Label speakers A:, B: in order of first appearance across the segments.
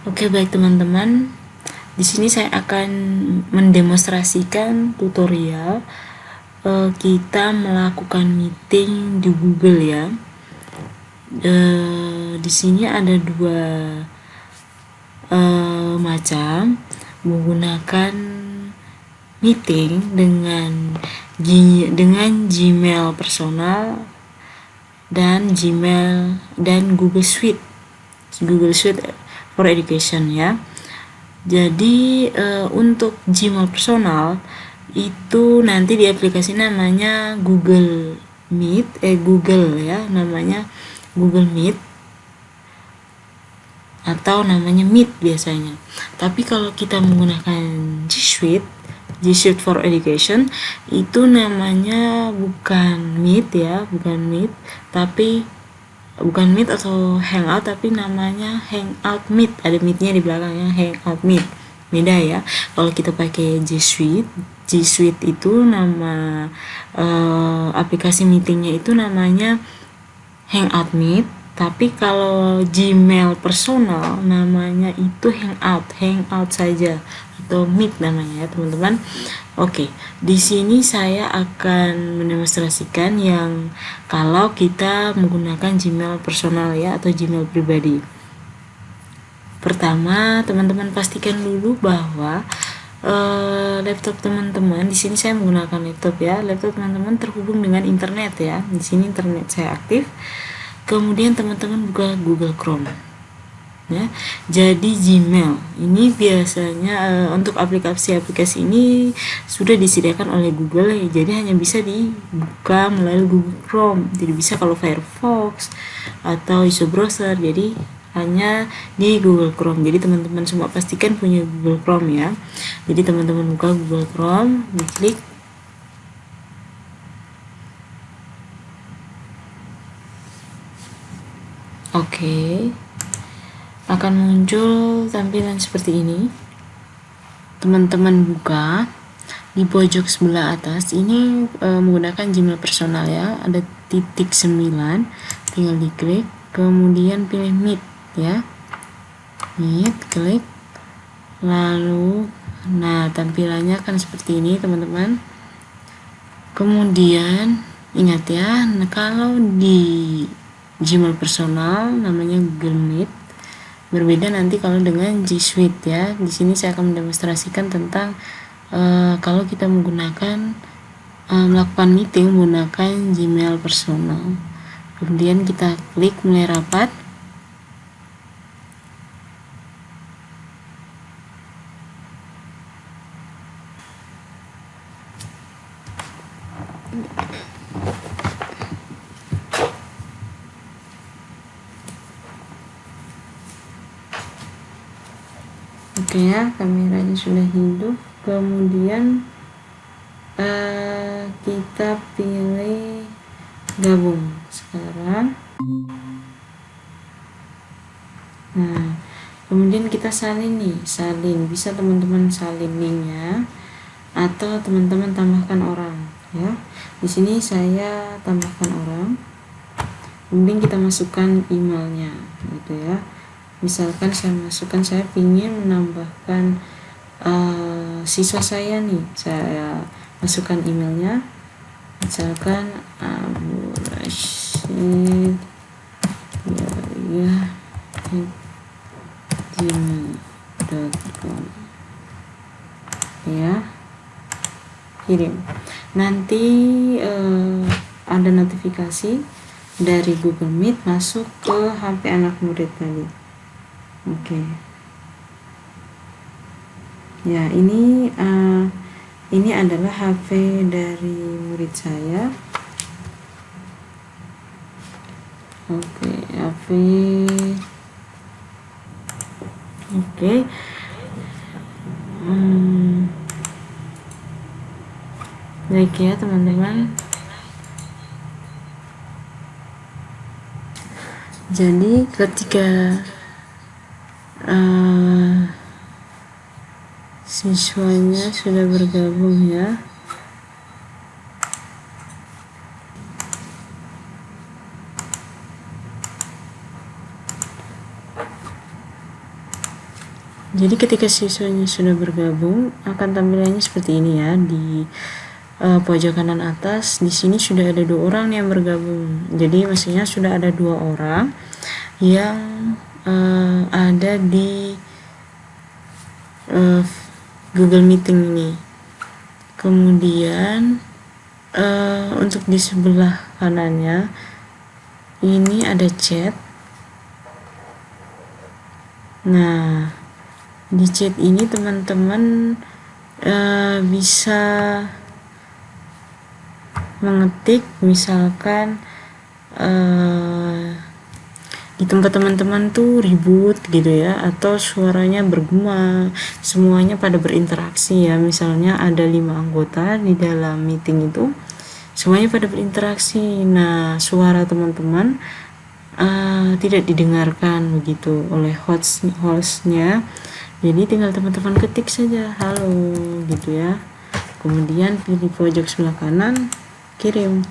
A: Oke, baik teman-teman. Di sini saya akan mendemonstrasikan tutorial kita melakukan meeting di Google ya. Di sini ada dua macam menggunakan meeting dengan Gmail personal dan Gmail dan Google Suite for Education ya. Jadi untuk Gmail personal itu nanti di aplikasi namanya Google Meet, Google ya, namanya Google Meet atau namanya Meet biasanya. Tapi kalau kita menggunakan G Suite for Education itu namanya bukan Meet ya, bukan Meet, tapi bukan Meet atau Hangout, tapi namanya Hangout Meet. Ada Meet-nya di belakangnya, Hangout Meet. Beda ya. Kalau kita pakai G Suite itu nama aplikasi meetingnya itu namanya Hangout Meet. Tapi kalau Gmail personal namanya itu Hangout saja atau Meet namanya ya teman-teman. Oke, di sini saya akan mendemonstrasikan yang kalau kita menggunakan Gmail personal ya atau Gmail pribadi. Pertama, teman-teman pastikan dulu bahwa laptop teman-teman, di sini saya menggunakan laptop ya. Laptop teman-teman terhubung dengan internet ya. Di sini internet saya aktif. Kemudian teman-teman buka Google Chrome. Ya, jadi Gmail ini biasanya untuk aplikasi-aplikasi ini sudah disediakan oleh Google ya, jadi hanya bisa dibuka melalui Google Chrome, tidak bisa kalau Firefox atau ISO browser, jadi hanya di Google Chrome. Jadi teman-teman semua pastikan punya Google Chrome ya. Jadi teman-teman buka Google Chrome, diklik. Oke. Akan muncul tampilan seperti ini. Teman-teman buka di pojok sebelah atas ini menggunakan Gmail personal ya, ada titik 9, tinggal diklik, kemudian pilih Meet ya, Meet, klik, lalu nah tampilannya akan seperti ini teman-teman. Kemudian ingat ya, nah, kalau di Gmail personal namanya Google Meet, berbeda nanti kalau dengan G Suite ya. Di sini saya akan mendemonstrasikan tentang kalau kita menggunakan melakukan meeting menggunakan Gmail personal. Kemudian kita klik mulai rapat. Oke ya, kameranya sudah hidup. Kemudian kita pilih gabung sekarang. Nah, kemudian kita salin bisa teman-teman salin linknya atau teman-teman tambahkan orang ya. Di sini saya tambahkan orang. Kemudian kita masukkan emailnya gitu ya. Misalkan saya ingin menambahkan siswa saya nih, saya masukkan emailnya, misalkan Abu Rashid ya gmail.com ya, kirim. Nanti ada notifikasi dari Google Meet masuk ke HP anak murid tadi. Oke. Ya, ini adalah HP dari murid saya. Oke, HP. Oke. Baik ya, teman-teman. Jadi ketika siswanya sudah bergabung ya, Jadi ketika siswanya sudah bergabung, akan tampilannya seperti ini ya. Di pojok kanan atas, di sini sudah ada 2 orang yang bergabung. Jadi maksudnya sudah ada 2 orang yang ada di Google Meeting ini. Kemudian untuk di sebelah kanannya ini ada chat. Nah, di chat ini teman-teman bisa mengetik, misalkan di tempat teman-teman tuh ribut gitu ya, atau suaranya bergema, semuanya pada berinteraksi ya. Misalnya ada 5 anggota di dalam meeting itu, semuanya pada berinteraksi. Nah, suara teman-teman tidak didengarkan begitu oleh hostnya. Jadi tinggal teman-teman ketik saja halo gitu ya. Kemudian pilih pojok sebelah kanan, kirim.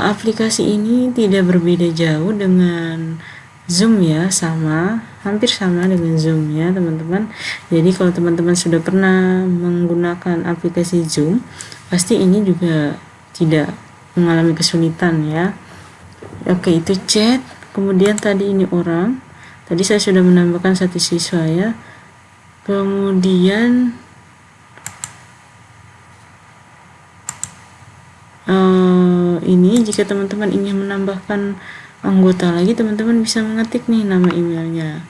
A: Aplikasi ini tidak berbeda jauh dengan Zoom ya, hampir sama dengan Zoom ya teman-teman. Jadi kalau teman-teman sudah pernah menggunakan aplikasi Zoom, pasti ini juga tidak mengalami kesulitan ya. Oke, itu chat. Kemudian tadi ini orang. Tadi saya sudah menambahkan 1 siswa ya. Kemudian ini jika teman-teman ingin menambahkan anggota lagi, teman-teman bisa mengetik nih nama emailnya.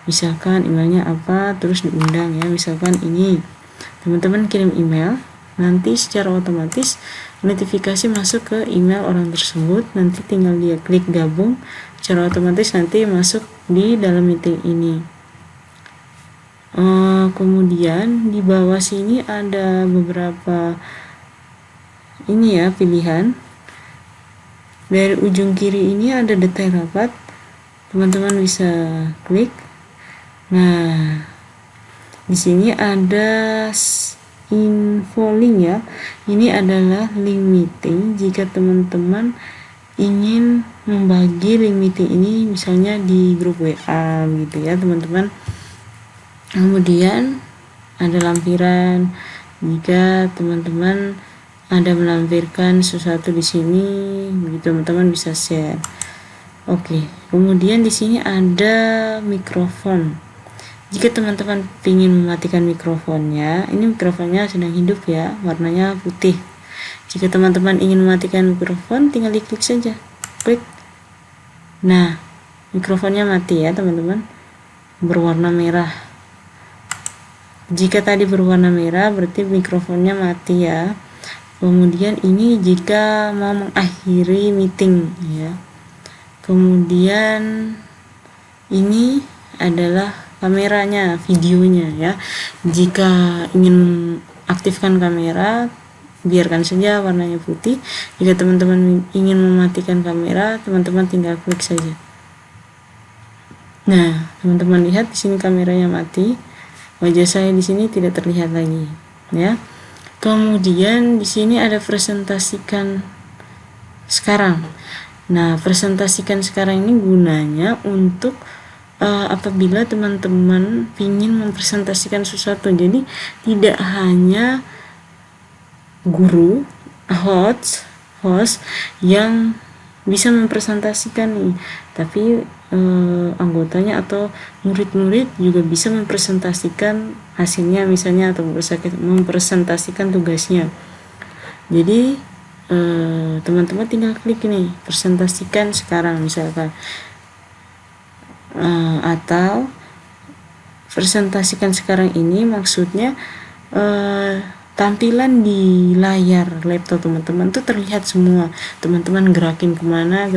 A: Misalkan emailnya apa, terus diundang ya. Misalkan ini, teman-teman kirim email, nanti secara otomatis notifikasi masuk ke email orang tersebut. Nanti tinggal dia klik gabung, secara otomatis nanti masuk di dalam meeting ini. Kemudian di bawah sini ada beberapa ini ya pilihan. Dari ujung kiri ini ada detail rapat, teman-teman bisa klik. Nah, di sini ada info link ya. Ini adalah link meeting jika teman-teman ingin membagi link meeting ini misalnya di grup WA gitu ya teman-teman. Kemudian ada lampiran jika teman-teman ada melampirkan sesuatu di sini, begitu teman-teman bisa share. Oke, kemudian di sini ada mikrofon. Jika teman-teman ingin mematikan mikrofonnya, ini mikrofonnya sedang hidup ya, warnanya putih. Jika teman-teman ingin mematikan mikrofon, tinggal diklik saja, klik. Nah, mikrofonnya mati ya teman-teman, berwarna merah. Jika tadi berwarna merah, berarti mikrofonnya mati ya. Kemudian ini jika mau mengakhiri meeting ya. Kemudian ini adalah kameranya, videonya ya. Jika ingin mengaktifkan kamera, biarkan saja warnanya putih. Jika teman-teman ingin mematikan kamera, teman-teman tinggal klik saja. Nah, teman-teman lihat di sini kameranya mati. Wajah saya di sini tidak terlihat lagi ya. Kemudian di sini ada presentasikan sekarang. Nah, presentasikan sekarang ini gunanya untuk apabila teman-teman ingin mempresentasikan sesuatu. Jadi tidak hanya guru, host yang bisa mempresentasikan nih, tapi anggotanya atau murid-murid juga bisa mempresentasikan hasilnya misalnya, atau mempresentasikan tugasnya. Jadi teman-teman tinggal klik nih, presentasikan sekarang misalkan, atau presentasikan sekarang ini maksudnya tampilan di layar laptop teman-teman tuh terlihat semua, teman-teman gerakin kemana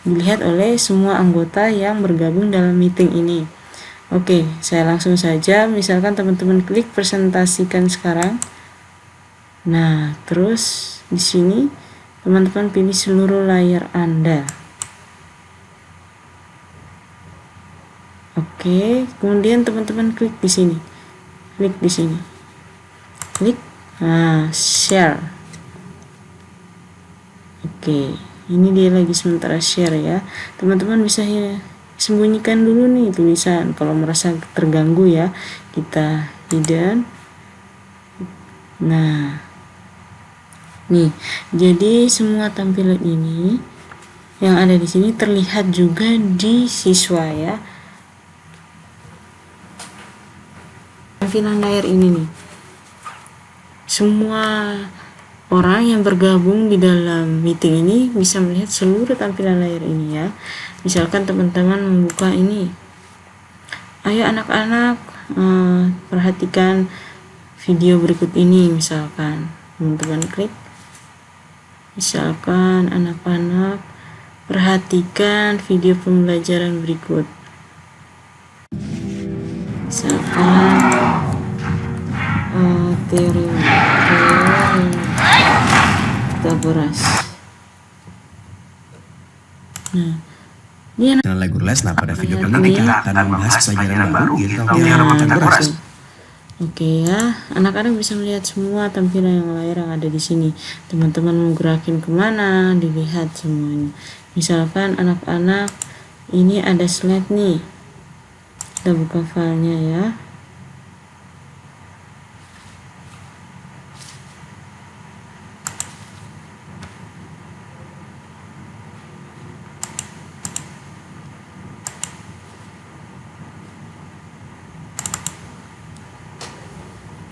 A: dilihat oleh semua anggota yang bergabung dalam meeting ini. Oke, saya langsung saja, misalkan teman-teman klik presentasikan sekarang. Nah, terus di sini teman-teman pilih seluruh layar Anda. Oke, kemudian teman-teman klik di sini. Klik, nah, share. Oke, ini dia lagi sementara share ya. Teman-teman bisa sembunyikan dulu nih tulisan. Kalau merasa terganggu ya, kita hidden. Nah, nih, jadi semua tampilan ini yang ada di sini terlihat juga di siswa ya. Tampilan layar ini nih, semua orang yang bergabung di dalam meeting ini bisa melihat seluruh tampilan layar ini ya. Misalkan teman-teman membuka ini, ayo anak-anak perhatikan video berikut ini, misalkan teman-teman klik, misalkan anak-anak perhatikan video pembelajaran berikut, misalkan teori Pythagoras. Nah, ini
B: Channel Legurles. Nah, pada video kali ini kita akan membahas pelajaran baru yaitu teorema Pythagoras.
A: Oke ya, anak-anak bisa melihat semua tampilan yang layar yang ada di sini. Teman-teman mau gerakin kemana, dilihat semuanya. Misalkan anak-anak ini ada slide nih, kita buka filenya ya.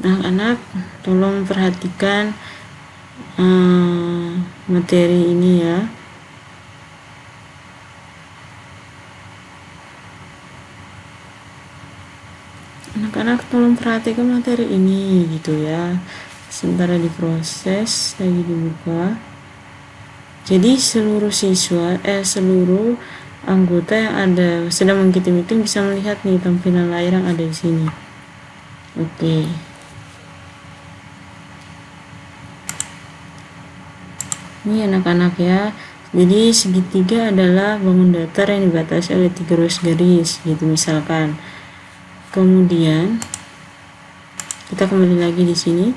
A: Anak-anak tolong perhatikan materi ini ya. Anak-anak tolong perhatikan materi ini gitu ya. Sementara diproses, lagi dibuka. Jadi seluruh siswa, seluruh anggota yang ada sedang mengikuti meeting bisa melihat nih tampilan layar yang ada di sini. Oke. Ini anak-anak ya, jadi segitiga adalah bangun datar yang dibatasi oleh 3 rows garis gitu misalkan. Kemudian kita kembali lagi di sini,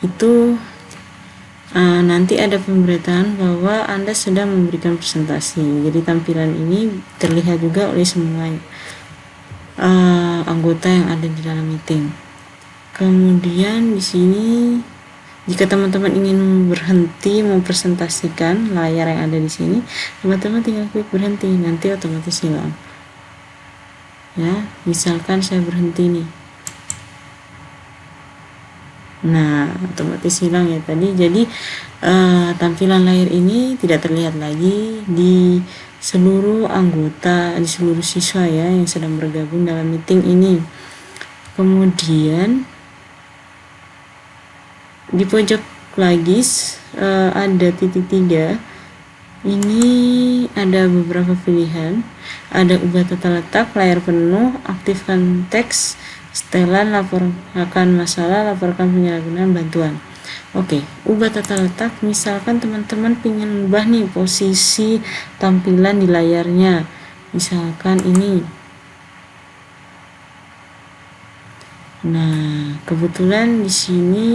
A: itu nanti ada pemberitahuan bahwa Anda sedang memberikan presentasi. Jadi tampilan ini terlihat juga oleh semua anggota yang ada di dalam meeting. Kemudian di sini, jika teman-teman ingin berhenti mempresentasikan layar yang ada di sini, teman-teman tinggal klik berhenti, nanti otomatis hilang. Ya, misalkan saya berhenti nih. Nah, otomatis hilang ya tadi. Jadi tampilan layar ini tidak terlihat lagi di seluruh anggota, di seluruh siswa ya yang sedang bergabung dalam meeting ini. Kemudian di pojok lagi ada titik 3. Ini ada beberapa pilihan, ada ubah tata letak, layar penuh, aktifkan teks, setelan, laporkan masalah, laporkan penyalahgunaan bantuan. Oke, ubah tata letak. Misalkan teman-teman ingin ubah nih posisi tampilan di layarnya, misalkan ini. Nah, kebetulan di sini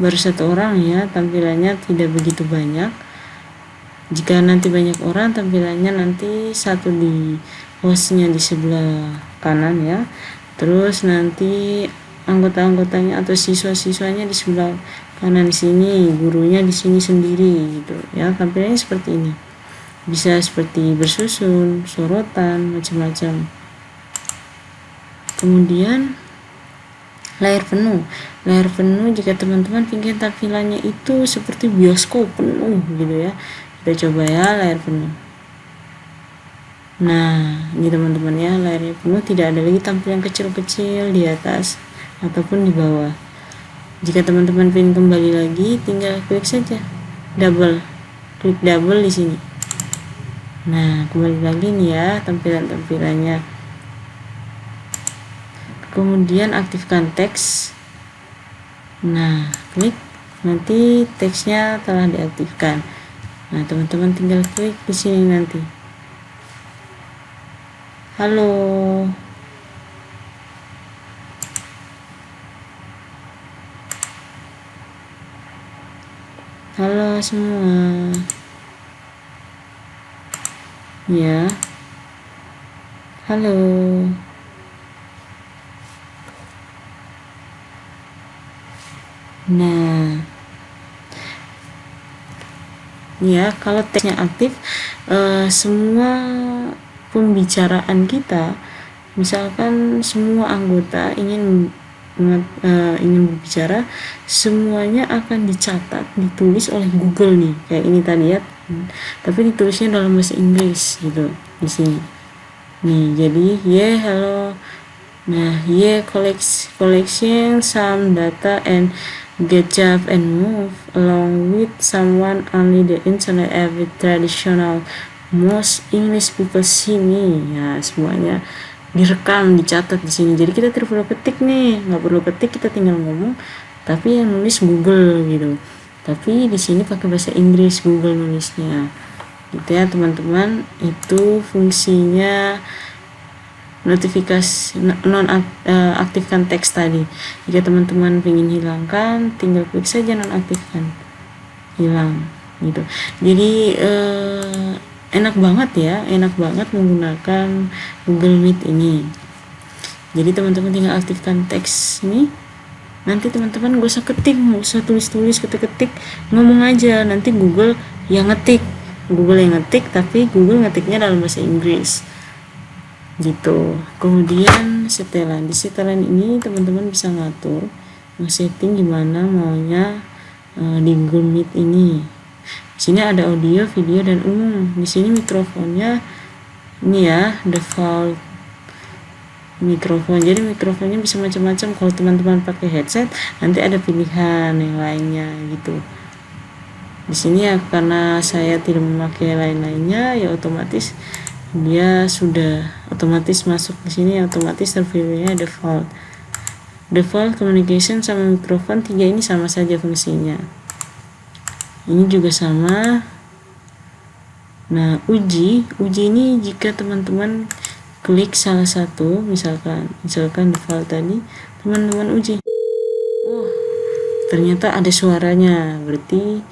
A: baru 1 orang ya, tampilannya tidak begitu banyak. Jika nanti banyak orang, tampilannya nanti satu di hostnya di sebelah kanan ya, terus nanti anggota-anggotanya atau siswa-siswanya di sebelah kanan di sini, gurunya di sini sendiri gitu ya. Tampilannya seperti ini, bisa seperti bersusun, sorotan, macam-macam. Kemudian layar penuh jika teman-teman ingin tampilannya itu seperti bioskop penuh gitu ya, kita coba ya layar penuh. Nah, ini teman-teman ya, layarnya penuh, tidak ada lagi tampilan kecil-kecil di atas ataupun di bawah. Jika teman-teman ingin kembali lagi, tinggal klik saja klik double di sini. Nah, kembali lagi nih ya tampilannya. Kemudian aktifkan teks. Nah, klik, nanti teksnya telah diaktifkan. Nah, teman-teman tinggal klik di sini nanti. Halo. Halo semua. Ya, halo. Nah, ya kalau teksnya aktif, semua pembicaraan kita, misalkan semua anggota ingin berbicara, semuanya akan dicatat, ditulis oleh Google nih, kayak ini tadi ya, tapi ditulisnya dalam bahasa Inggris gitu di sini. Nih, jadi hello. Nah, collection some data and get job and move along with someone only the internet every traditional most English people see me. Ya, semuanya direkam, dicatat di sini. Jadi kita tidak perlu ketik nih, nggak perlu ketik, kita tinggal ngomong. Tapi yang nulis Google gitu. Tapi di sini pakai bahasa Inggris Google nulisnya. Gitu ya teman-teman, itu fungsinya notifikasi aktifkan teks tadi. Jika teman-teman ingin hilangkan, tinggal klik saja nonaktifkan, hilang gitu. Jadi enak banget menggunakan Google Meet ini. Jadi teman-teman tinggal aktifkan teks ini, nanti teman-teman gak usah ketik, gak usah tulis-tulis, ketik-ketik, ngomong aja, nanti Google yang ngetik, tapi Google ngetiknya dalam bahasa Inggris gitu. Kemudian di setelan ini teman-teman bisa ngatur, setting gimana maunya di Google Meet ini. Di sini ada audio, video, dan umum. Di sini mikrofonnya ini ya, default mikrofon. Jadi mikrofonnya bisa macam-macam. Kalau teman-teman pakai headset, nanti ada pilihan yang lainnya gitu. Di sini ya, karena saya tidak memakai lain-lainnya, ya otomatis dia sudah otomatis masuk di sini, otomatis terpilihnya default communication sama mikrofon. 3 ini sama saja fungsinya, ini juga sama. Nah, uji ini jika teman-teman klik salah satu, misalkan default tadi, teman-teman uji, ternyata ada suaranya, berarti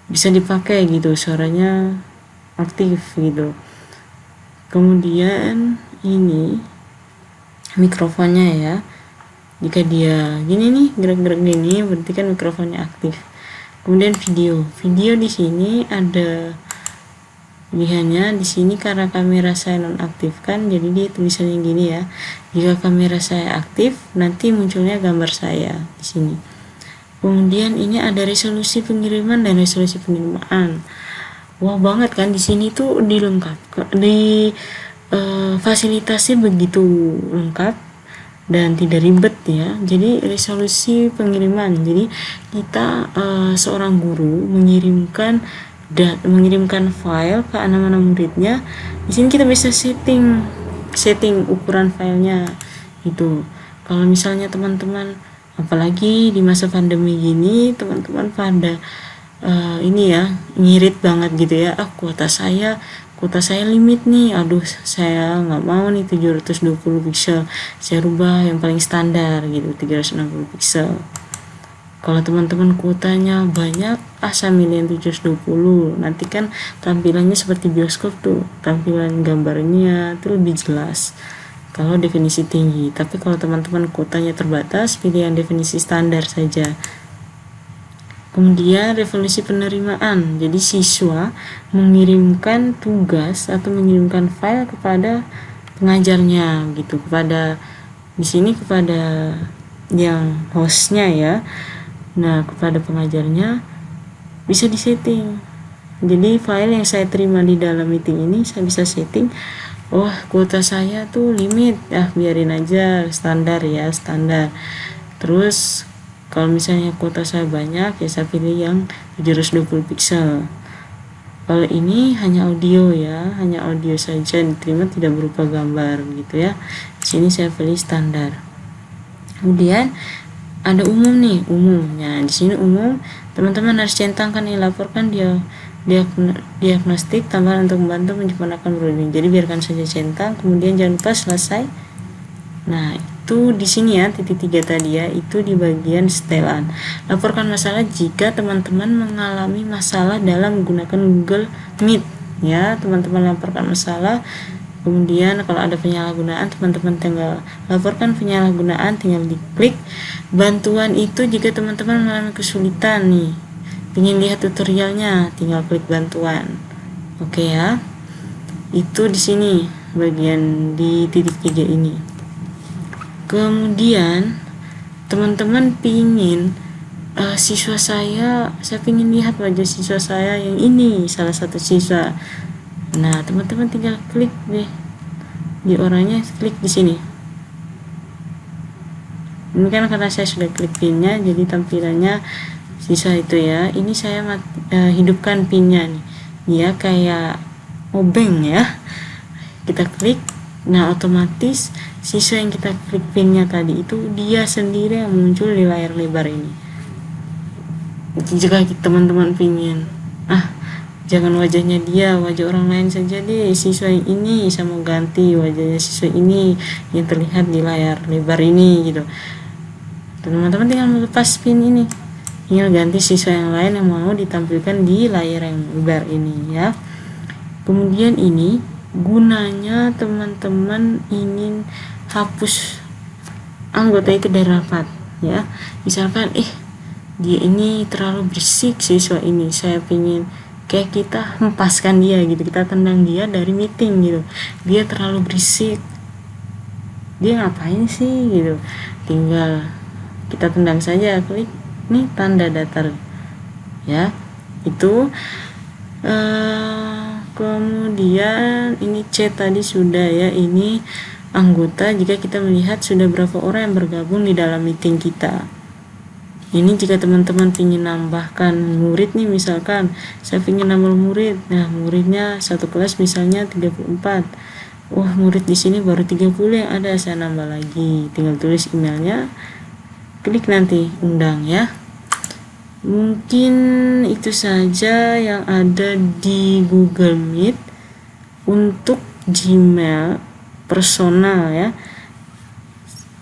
A: bisa dipakai gitu, suaranya aktif gitu. Kemudian ini mikrofonnya ya, jika dia gini nih, gerak-gerak gini, berarti kan mikrofonnya aktif. Kemudian video di sini ada pilihannya. Di sini karena kamera saya nonaktifkan, jadi dia tulisannya gini ya, jika kamera saya aktif nanti munculnya gambar saya di sini. Kemudian ini ada resolusi pengiriman dan resolusi penerimaan. Wah banget kan, di sini tuh fasilitasi begitu lengkap dan tidak ribet ya. Jadi resolusi pengiriman, jadi kita seorang guru mengirimkan file ke anak-anak muridnya. Di sini kita bisa setting ukuran filenya gitu. Kalau misalnya teman-teman, apalagi di masa pandemi gini, teman-teman pada ini ya, ngirit banget gitu ya, kuota saya limit nih, aduh saya nggak mau nih 720 pixel, saya rubah yang paling standar gitu, 360 pixel. Kalau teman-teman kuotanya banyak, saya milih yang 720, nanti kan tampilannya seperti bioskop tuh, tampilan gambarnya tuh lebih jelas kalau definisi tinggi. Tapi kalau teman-teman kuotanya terbatas, pilih yang definisi standar saja. Kemudian resolusi penerimaan, jadi siswa mengirimkan tugas atau mengirimkan file kepada pengajarnya gitu, di sini kepada yang hostnya ya. Nah, kepada pengajarnya bisa disetting. Jadi file yang saya terima di dalam meeting ini saya bisa setting, kuota saya tuh limit, biarin aja standar. Terus kalau misalnya kuota saya banyak, ya saya pilih yang 720 pixel. Kalau ini hanya audio ya, hanya audio saja diterima, tidak berupa gambar gitu ya. Di sini saya pilih standar. Kemudian ada umum nih, umumnya di sini umum, teman-teman harus centangkan nih, laporkan diagnostik tambahan untuk membantu menyempurnakan browsing. Jadi biarkan saja centang, kemudian jangan lupa selesai. Nah, itu di sini ya, titik 3 tadi ya, itu di bagian setelan. Laporkan masalah jika teman-teman mengalami masalah dalam menggunakan Google Meet. Ya, teman-teman laporkan masalah. Kemudian kalau ada penyalahgunaan, teman-teman tinggal laporkan penyalahgunaan, tinggal diklik. Bantuan itu jika teman-teman mengalami kesulitan nih, ingin lihat tutorialnya, tinggal klik bantuan. Oke ya. Itu di sini bagian di titik 3 ini. Kemudian teman-teman pingin siswa saya pingin lihat wajah siswa saya yang ini, salah satu siswa. Nah, teman-teman tinggal klik deh di orangnya, klik di sini. Ini kan karena saya sudah klik pinnya, jadi tampilannya siswa itu ya. Ini saya hidupkan pinnya nih. Dia kayak obeng ya. Kita klik, nah otomatis siswa yang kita klik pinnya tadi itu dia sendiri yang muncul di layar lebar ini. Jika teman-teman pingin jangan wajahnya dia, wajah orang lain saja deh, siswa yang ini saya mau ganti wajahnya siswa ini yang terlihat di layar lebar ini gitu. Teman-teman tinggal melepas pin ini, tinggal ganti siswa yang lain yang mau ditampilkan di layar yang lebar ini ya. Kemudian ini gunanya teman-teman ingin hapus anggota itu dari rapat ya. Misalkan dia ini terlalu berisik siswa ini, saya pingin kayak kita hempaskan dia gitu, kita tendang dia dari meeting gitu, dia terlalu berisik, dia ngapain sih gitu, tinggal kita tendang saja, klik nih tanda datar ya. Itu kemudian ini chat tadi sudah ya, ini anggota jika kita melihat sudah berapa orang yang bergabung di dalam meeting kita. Ini jika teman-teman ingin nambahkan murid nih, misalkan saya ingin nambah murid, nah muridnya satu kelas misalnya 34, murid di sini baru 30 yang ada, saya nambah lagi, tinggal tulis emailnya, klik nanti undang ya. Mungkin itu saja yang ada di Google Meet untuk Gmail personal ya.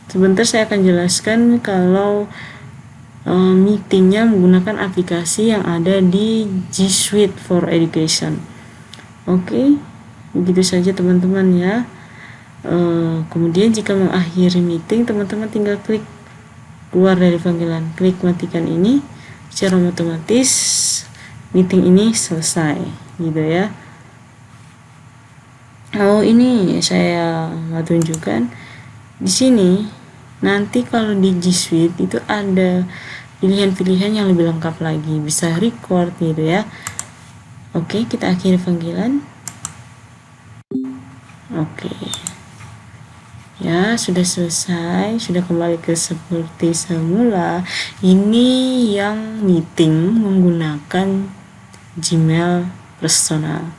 A: Sebentar saya akan jelaskan kalau meetingnya menggunakan aplikasi yang ada di G Suite for Education. Oke, begitu saja teman-teman ya. Kemudian jika mengakhiri meeting, teman-teman tinggal klik keluar dari panggilan, klik matikan ini, secara otomatis meeting ini selesai gitu ya. Ini saya mau tunjukkan di sini. Nanti kalau di G Suite itu ada pilihan-pilihan yang lebih lengkap lagi, bisa record gitu ya. Oke, kita akhiri panggilan. Oke ya, sudah selesai, sudah kembali ke seperti semula. Ini yang meeting menggunakan Gmail personal.